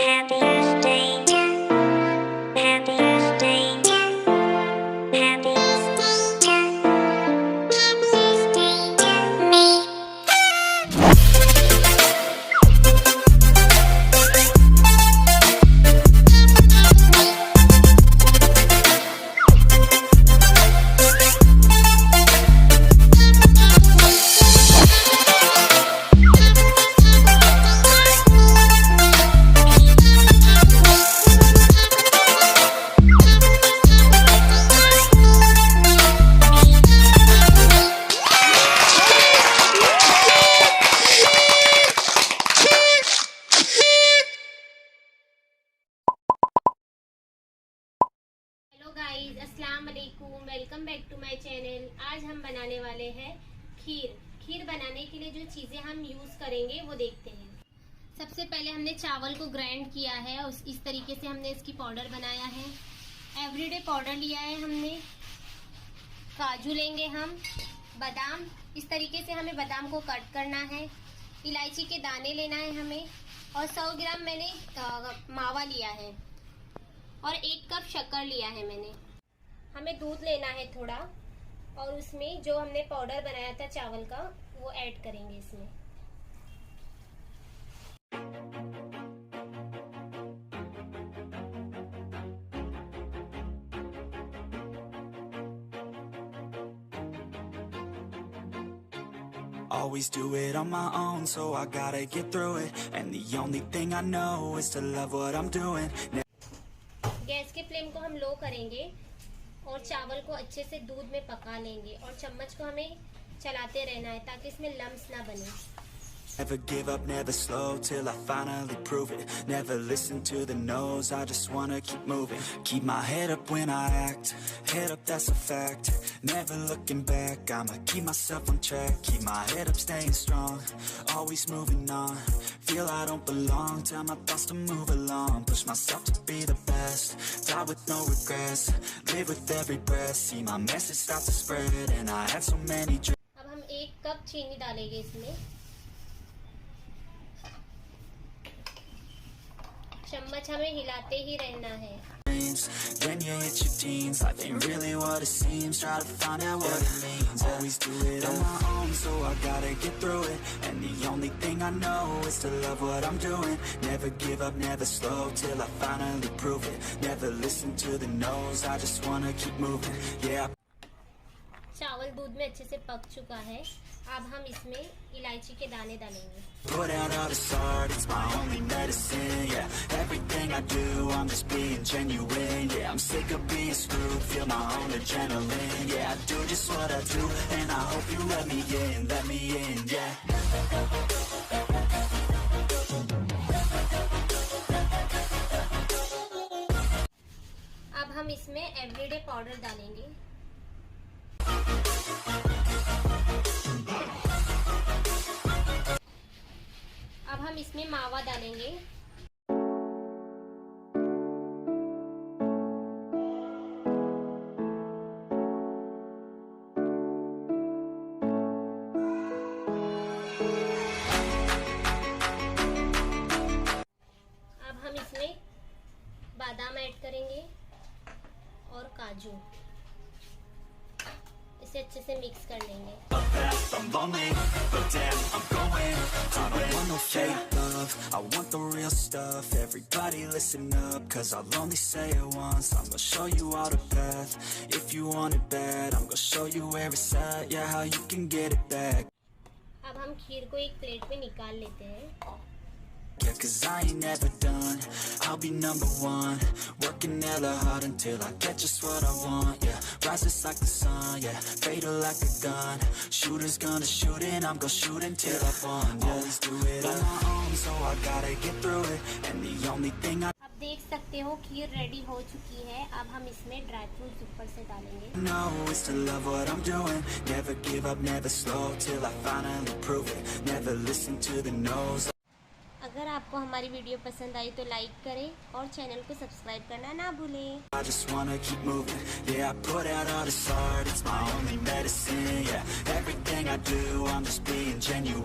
Happy birthday to Happy birthday to Happy birthday to Happy birthday to me. Hello guys, अस्सलाम वालेकुम, welcome back to my channel. आज हम बनाने वाले हैं खीर। खीर बनाने के लिए जो चीज़ें हम यूज़ करेंगे वो देखते हैं। सबसे पहले हमने चावल को ग्राइंड किया है और इस तरीके से हमने इसकी पाउडर बनाया है। एवरीडे पाउडर लिया है हमने। काजू लेंगे हम, बादाम, इस तरीके से हमें बादाम को कट करना है। इलायची के दाने लेना है हमें, और 100 ग्राम मैंने मावा लिया है, और 1 कप शक्कर लिया है मैंने। हमें दूध लेना है थोड़ा, और उसमें जो हमने पाउडर बनाया था चावल का वो ऐड करेंगे इसमें। Always do it on my own, so I gotta get through it. And the only thing I know is to love what I'm doing. Gas के फ्लेम को हम लो करेंगे और चावल को अच्छे से दूध में पका लेंगे, और चम्मच को हमें चलाते रहना है ताकि इसमें लम्स ना बने। Never give up, never slow till I finally prove it. Never listen to the no's, I just wanna keep moving. Keep my head up when I act, head up, that's a fact. Never looking back, I'ma keep myself on track. Keep my head up, staying strong, always moving on. Feel I don't belong, tell my thoughts to move along. Push myself to be the best, die with no regrets. Live with every breath, see my message start to spread. And I had so many dreams. अब हम 1 cup चीनी डालेंगे इसमें। चम्मच हमें हिलाते ही रहना है। Then you hit your teens, life ain't really what it seems. Try to find out what it means. Always do it on my own, so I gotta get through it. And the only thing I know is to love what I'm doing. Never give up, never slow till I finally prove it. Never listen to the no's, I just wanna keep moving. Yeah. चावल दूध में अच्छे से पक चुका है। अब हम इसमें इलायची के दाने डालेंगे। Put out all this art, it's my only medicine, yeah. Everything I do, I'm just being genuine, yeah. I'm sick of being screwed, feel my own adrenaline, yeah. I do just what I do, and I hope you let me in, yeah. अब हम इसमें everyday powder डालेंगे। अब हम इसमें मावा डालेंगे। अब हम इसमें बादाम ऐड करेंगे और काजू, इसे अच्छे से मिक्स कर लेंगे। I'm lonely, but damn, I'm going. I don't want no fake love, I want the real stuff. Everybody listen up, cause I'll only say it once. I'm gonna show you all the path. If you want it bad, I'm gonna show you where it's at. Yeah, how you can get it back. अब हम खीर को एक plate में निकाल लेते हैं। Yeah, cause I ain't never done, I'll be number one. Working hella hard until I get just what I want, yeah. Rises like the sun, yeah, fatal like a gun. Shooter's gonna shoot and I'm gonna shoot until I won, yeah. Always do it on my own, so I gotta get through it. And the only thing I अब देख सकते हो खीर ready हो चुकी है। अब हम इसमें ड्राई फ्रूट्स ऊपर से डालेंगे। know is to love what I'm doing. Never give up, never slow till I finally prove it. Never listen to the no's. अगर आपको हमारी वीडियो पसंद आई तो लाइक करें और चैनल को सब्सक्राइब करना ना भूलें। I just wanna keep moving, yeah. I put out all this art, it's my only medicine, yeah. Everything I do, I'm just being genuine.